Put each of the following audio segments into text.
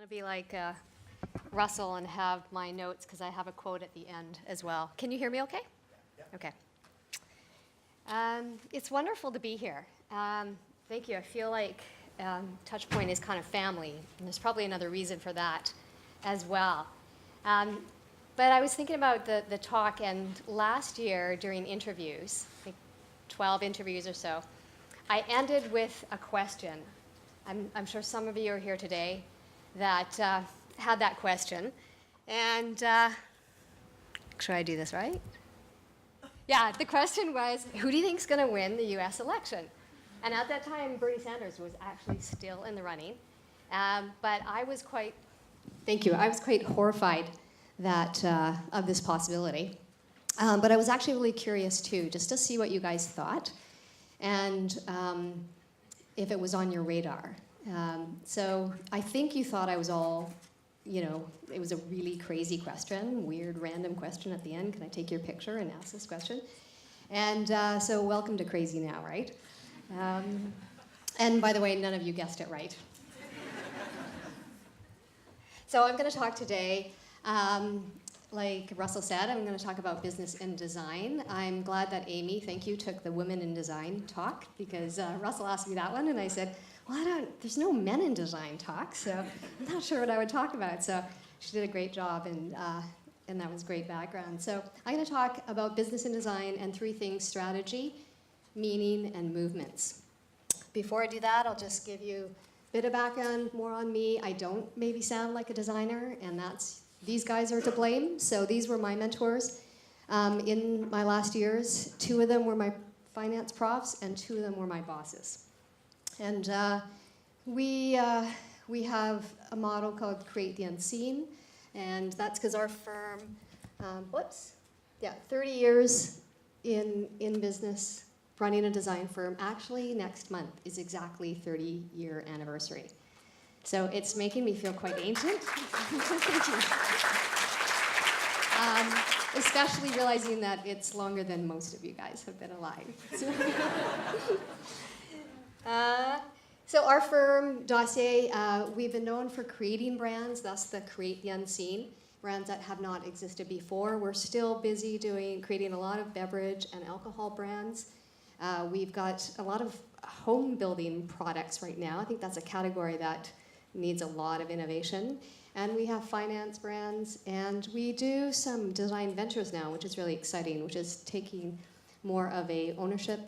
to be like Russell and have my notes because I have a quote at the end as well. Can you hear me okay? Yeah. Okay. It's wonderful to be here. Thank you. I feel like Touchpoint is kind of family, and there's probably another reason for that as well. But I was thinking about the talk, and last year during interviews, I think 12 interviews or so, I ended with a question. I'm sure some of you are here today that had that question. And should I do this right? Yeah, the question was, who do you think is going to win the US election? And at that time, Bernie Sanders was actually still in the running. But I was quite, thank you, I was quite horrified that of this possibility. But I was actually really curious too, just to see what you guys thought and if it was on your radar. So I think you thought I was all, it was a really crazy question, weird random question at the end. Can I take your picture and ask this question? And so welcome to Crazy Now, right? And by the way, none of you guessed it right. So I'm going to talk today, like Russell said, I'm going to talk about business and design. I'm glad that Amy, thank you, took the Women in Design talk, because Russell asked me that one, and I said, well, there's no men in design talk, so I'm not sure what I would talk about. So she did a great job, and that was great background. So I'm going to talk about business and design and three things: strategy, meaning, and movements. Before I do that, I'll just give you a bit of background more on me. I don't maybe sound like a designer, and these guys are to blame. So these were my mentors in my last years. 2 of them were my finance profs, and 2 of them were my bosses. And we have a model called Create the Unseen, and that's because our firm, 30 years in business, running a design firm. Actually, next month is exactly 30-year anniversary. So it's making me feel quite ancient. Thank you. Especially realizing that it's longer than most of you guys have been alive. So our firm, Dossier, we've been known for creating brands, thus the Create the Unseen, brands that have not existed before. We're still busy creating a lot of beverage and alcohol brands. We've got a lot of home building products right now. I think that's a category that needs a lot of innovation. And we have finance brands, and we do some design ventures now, which is really exciting, which is taking more of a ownership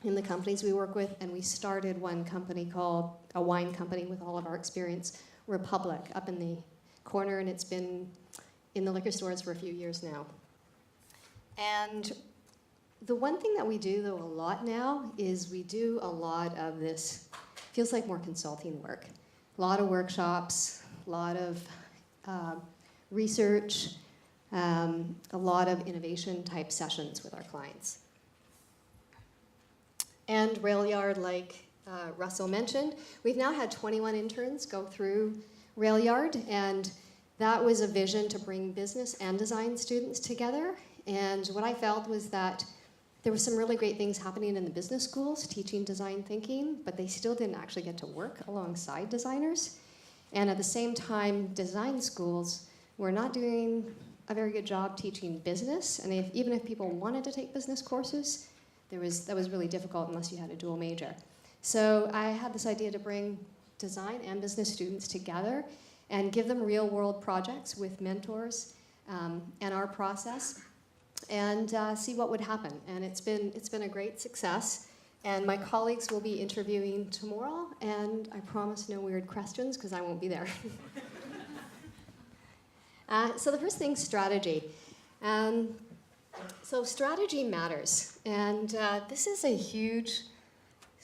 in the companies we work with. And we started one company called a wine company with all of our experience, Republic, up in the corner, and it's been in the liquor stores for a few years now. And the one thing that we do, though, a lot now is we do a lot of this, feels like more consulting work. A lot of workshops, a lot of research, a lot of innovation type sessions with our clients. And RailYard, like Russell mentioned, we've now had 21 interns go through RailYard, and that was a vision to bring business and design students together. And what I felt was that there were some really great things happening in the business schools, teaching design thinking, but they still didn't actually get to work alongside designers. And at the same time, design schools were not doing a very good job teaching business. And even if people wanted to take business courses, that was really difficult unless you had a dual major. So I had this idea to bring design and business students together and give them real-world projects with mentors and our process, and see what would happen. And it's been a great success. And my colleagues will be interviewing tomorrow, and I promise no weird questions because I won't be there. So the first thing, strategy. So strategy matters, and this is a huge,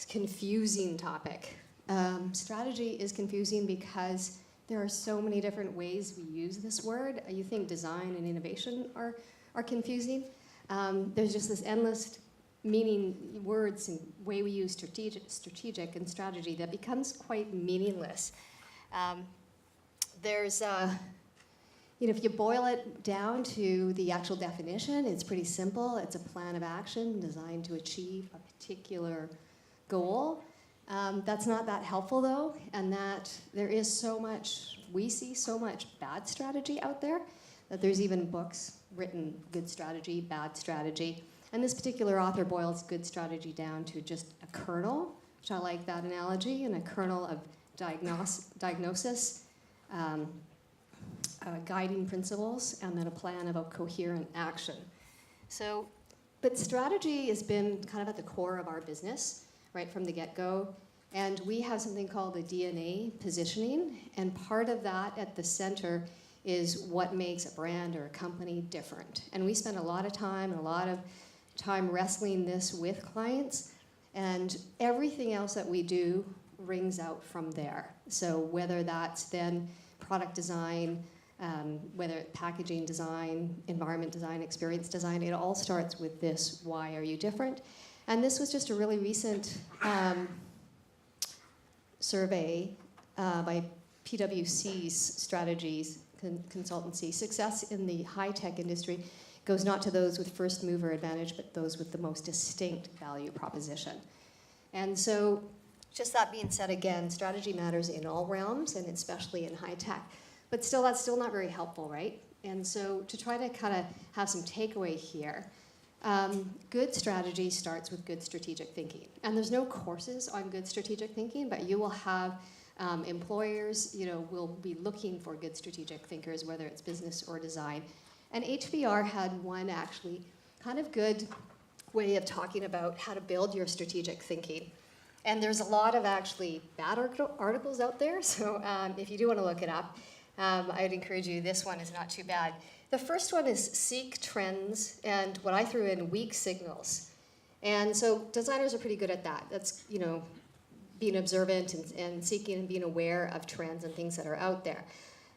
confusing topic. Strategy is confusing because there are so many different ways we use this word. You think design and innovation are confusing. There's just this endless meaning words and way we use strategic and strategy that becomes quite meaningless. If you boil it down to the actual definition, it's pretty simple. It's a plan of action designed to achieve a particular goal. That's not that helpful though, and that there is so much, we see so much bad strategy out there, that there's even books written, good strategy, bad strategy. And this particular author boils good strategy down to just a kernel, which I like that analogy, and a kernel of diagnosis, guiding principles, and then a plan of a coherent action. So, but strategy has been kind of at the core of our business, right from the get-go. And we have something called the DNA positioning, and part of that at the center is what makes a brand or a company different. And we spend a lot of time wrestling this with clients, and everything else that we do rings out from there. So whether that's then product design, whether it's packaging design, environment design, experience design, it all starts with this, why are you different? And this was just a really recent survey by PwC's strategies consultancy. Success in the high-tech industry goes not to those with first mover advantage, but those with the most distinct value proposition. And so, just that being said again, strategy matters in all realms, and especially in high tech. But still, that's still not very helpful, right? And so, to try to kind of have some takeaway here, good strategy starts with good strategic thinking. And there's no courses on good strategic thinking, but you will have employers, will be looking for good strategic thinkers, whether it's business or design. And HBR had one actually kind of good way of talking about how to build your strategic thinking. And there's a lot of actually bad articles out there, so if you do want to look it up, I'd encourage you, this one is not too bad. The first one is seek trends, and what I threw in, weak signals. And so designers are pretty good at that. That's, being observant and seeking and being aware of trends and things that are out there.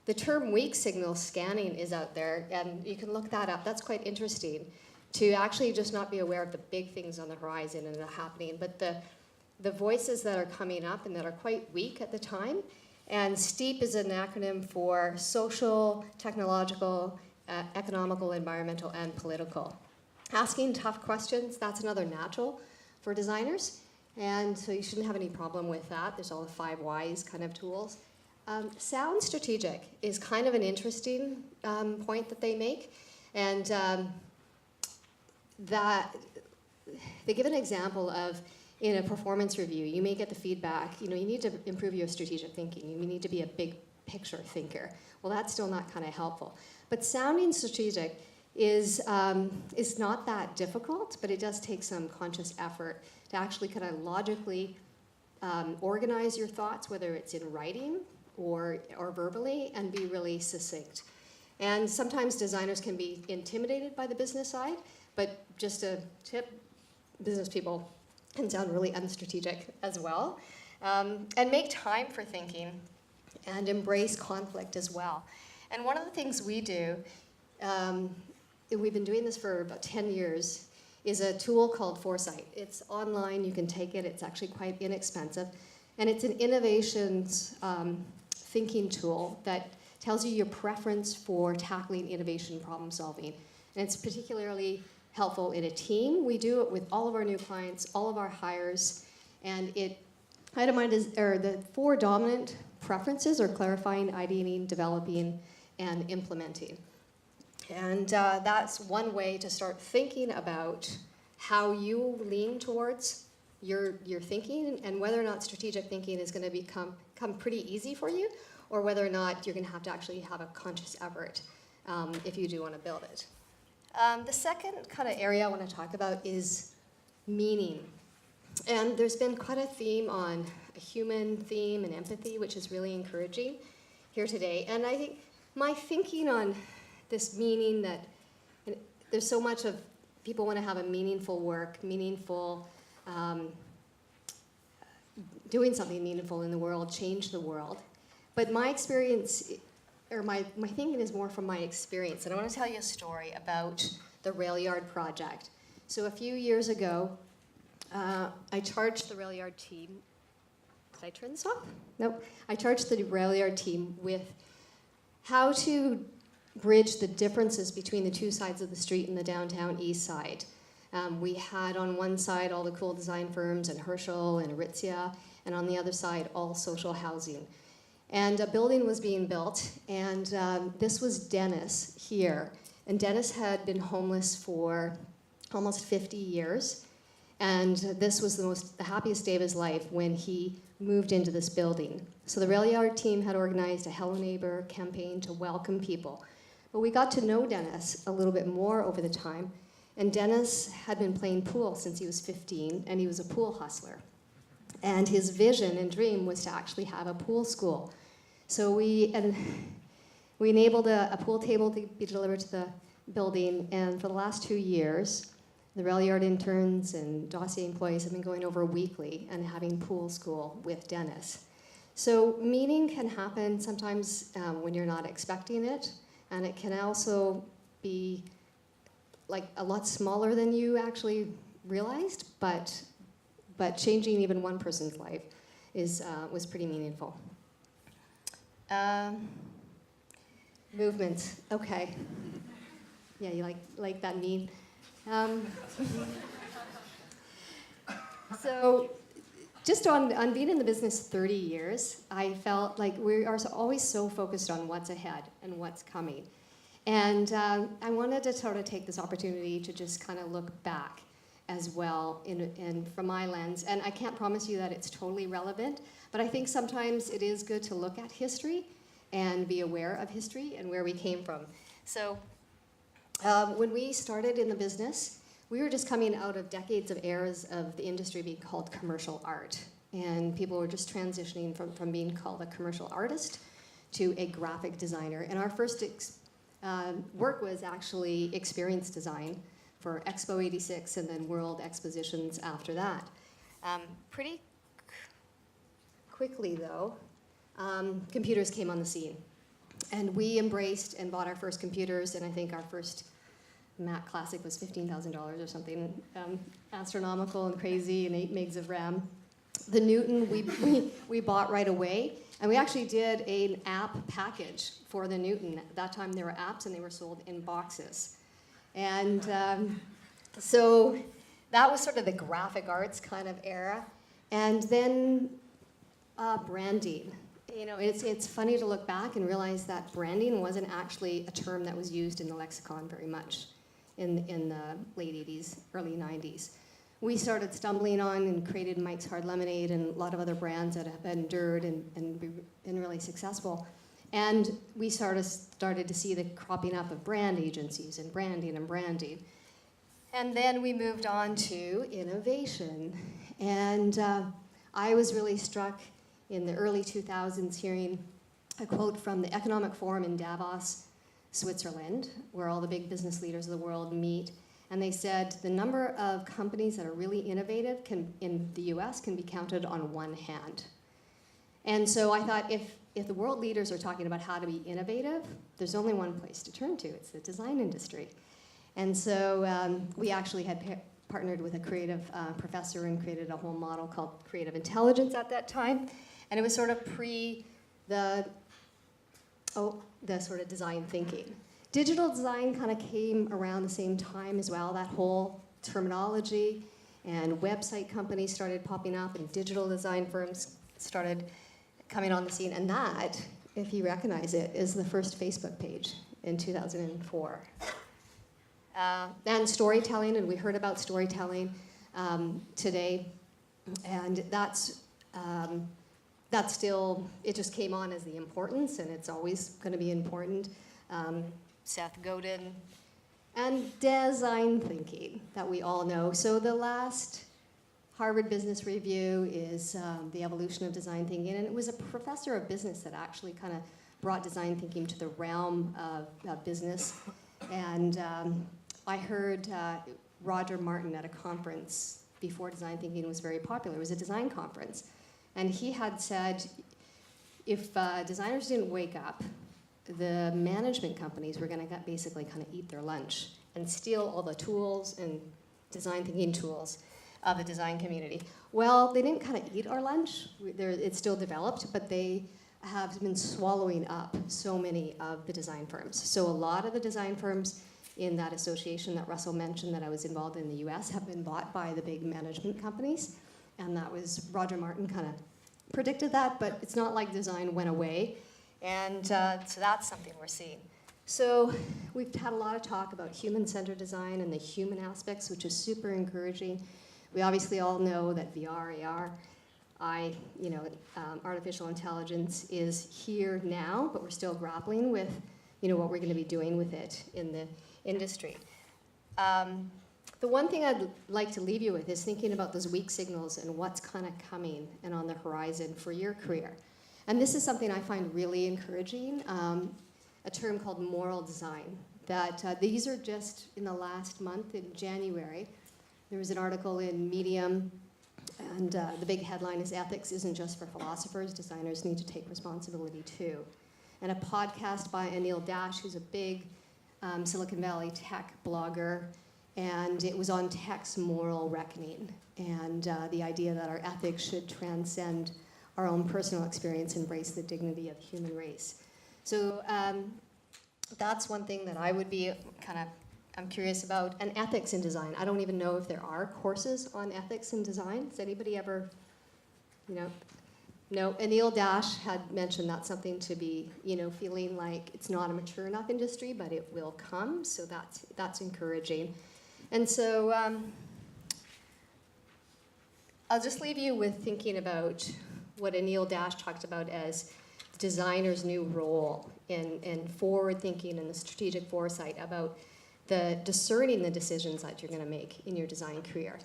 The term weak signal scanning is out there, and you can look that up. That's quite interesting, to actually just not be aware of the big things on the horizon and are happening, but the voices that are coming up and that are quite weak at the time. And STEEP is an acronym for social, technological, economical, environmental, and political. Asking tough questions, that's another natural for designers. And so you shouldn't have any problem with that. There's all the 5 whys kind of tools. Sound strategic is kind of an interesting point that they make. And that they give an example of, in a performance review, you may get the feedback, you need to improve your strategic thinking. You need to be a big picture thinker. Well, that's still not kind of helpful. But sounding strategic is not that difficult, but it does take some conscious effort to actually kind of logically organize your thoughts, whether it's in writing or verbally, and be really succinct. And sometimes designers can be intimidated by the business side, but just a tip, business people can sound really unstrategic as well. And make time for thinking and embrace conflict as well. And one of the things we do, we've been doing this for about 10 years, is a tool called Foresight. It's online, you can take it, it's actually quite inexpensive. And it's an innovations thinking tool that tells you your preference for tackling innovation problem solving. And it's particularly helpful in a team. We do it with all of our new clients, all of our hires, and it itemizes, or the 4 dominant preferences are clarifying, ideating, developing, and implementing. And that's one way to start thinking about how you lean towards your thinking, and whether or not strategic thinking is going to become pretty easy for you, or whether or not you're going to have to actually have a conscious effort if you do want to build it. The second kind of area I want to talk about is meaning. And there's been quite a theme on a human theme and empathy, which is really encouraging here today. And I think my thinking on this meaning, that there's so much of people want to have a meaningful work, meaningful, doing something meaningful in the world, change the world. But my experience, or my thinking is more from my experience. And I want to tell you a story about the rail yard project. So a few years ago, I charged the rail yard team. Did I turn this off? Nope. I charged the rail yard team with how to bridge the differences between the 2 sides of the street in the downtown east side. We had on one side all the cool design firms and Herschel and Aritzia, and on the other side, all social housing. And a building was being built, and this was Dennis here. And Dennis had been homeless for almost 50 years, and this was the happiest day of his life when he moved into this building. So the Rail Yard team had organized a Hello Neighbor campaign to welcome people. But we got to know Dennis a little bit more over the time, and Dennis had been playing pool since he was 15, and he was a pool hustler. And his vision and dream was to actually have a pool school. So we enabled a pool table to be delivered to the building, and for the last 2 years, the Rail Yard interns and Dossier employees have been going over weekly and having pool school with Dennis. So meeting can happen sometimes when you're not expecting it, and it can also be like a lot smaller than you actually realized, but changing even one person's life was pretty meaningful. Movement, okay. Yeah, you like that meme? So just on being in the business 30 years, I felt like we are always so focused on what's ahead and what's coming. And I wanted to sort of take this opportunity to just kind of look back as well in from my lens. And I can't promise you that it's totally relevant, but I think sometimes it is good to look at history and be aware of history and where we came from. So when we started in the business, we were just coming out of decades of eras of the industry being called commercial art. And people were just transitioning from being called a commercial artist to a graphic designer. And our first work was actually experience design for Expo 86 and then World Expositions after that. Pretty quickly, though, computers came on the scene. And we embraced and bought our first computers, and I think our first Mac Classic was $15,000 or something astronomical and crazy, and 8 megs of RAM. The Newton we bought right away, and we actually did an app package for the Newton. At that time, there were apps, and they were sold in boxes. And so that was sort of the graphic arts kind of era. And then branding. You know, it's funny to look back and realize that branding wasn't actually a term that was used in the lexicon very much in the late 80s, early 90s. We started stumbling on and created Mike's Hard Lemonade and a lot of other brands that have endured and been really successful. And we started to see the cropping up of brand agencies and branding. And then we moved on to innovation. And I was really struck in the early 2000s hearing a quote from the Economic Forum in Davos, Switzerland, where all the big business leaders of the world meet. And they said the number of companies that are really innovative in the US can be counted on one hand. And so I thought, if the world leaders are talking about how to be innovative, there's only one place to turn to. It's the design industry. And so we actually had partnered with a creative professor and created a whole model called creative intelligence at that time. And it was sort of pre the sort of design thinking. Digital design kind of came around the same time as well, that whole terminology, and website companies started popping up, and digital design firms started coming on the scene. And that, if you recognize it, is the first Facebook page in 2004. And storytelling, and we heard about storytelling today, and that's still, it just came on as the importance, and it's always going to be important. Seth Godin, and design thinking that we all know. So the last Harvard Business Review is the evolution of design thinking, and it was a professor of business that actually kind of brought design thinking to the realm of business. And I heard Roger Martin at a conference before design thinking was very popular. It was a design conference. And he had said, if designers didn't wake up, the management companies were going to basically kind of eat their lunch and steal all the tools and design thinking tools of the design community. Well, they didn't kind of eat our lunch. It's still developed, but they have been swallowing up so many of the design firms. So a lot of the design firms in that association that Russell mentioned that I was involved in the US have been bought by the big management companies. And that was Roger Martin kind of predicted that, but it's not like design went away. And so that's something we're seeing. So we've had a lot of talk about human-centered design and the human aspects, which is super encouraging. We obviously all know that VR, AR, artificial intelligence is here now, but we're still grappling with, what we're going to be doing with it in the industry. The one thing I'd like to leave you with is thinking about those weak signals and what's kind of coming and on the horizon for your career. And this is something I find really encouraging, a term called moral design. That these are just in the last month, in January, there was an article in Medium, and the big headline is "Ethics isn't just for philosophers, designers need to take responsibility too." And a podcast by Anil Dash, who's a big Silicon Valley tech blogger, and it was on tech's moral reckoning, and the idea that our ethics should transcend our own personal experience, embrace the dignity of the human race. So that's one thing that I would be I'm curious about. And ethics in design. I don't even know if there are courses on ethics in design. Has anybody ever, No. Anil Dash had mentioned that's something to be, feeling like it's not a mature enough industry, but it will come. So that's encouraging. And so I'll just leave you with thinking about what Anil Dash talked about as the designer's new role in forward thinking and the strategic foresight about the discerning the decisions that you're going to make in your design career.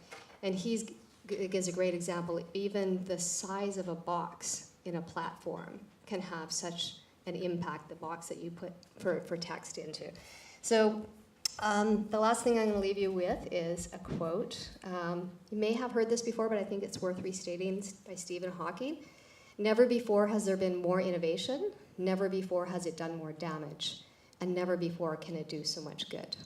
And he gives a great example. Even the size of a box in a platform can have such an impact, the box that you put for text into. So the last thing I'm going to leave you with is a quote. You may have heard this before, but I think it's worth restating, by Stephen Hawking. "Never before has there been more innovation. Never before has it done more damage. And never before can it do so much good."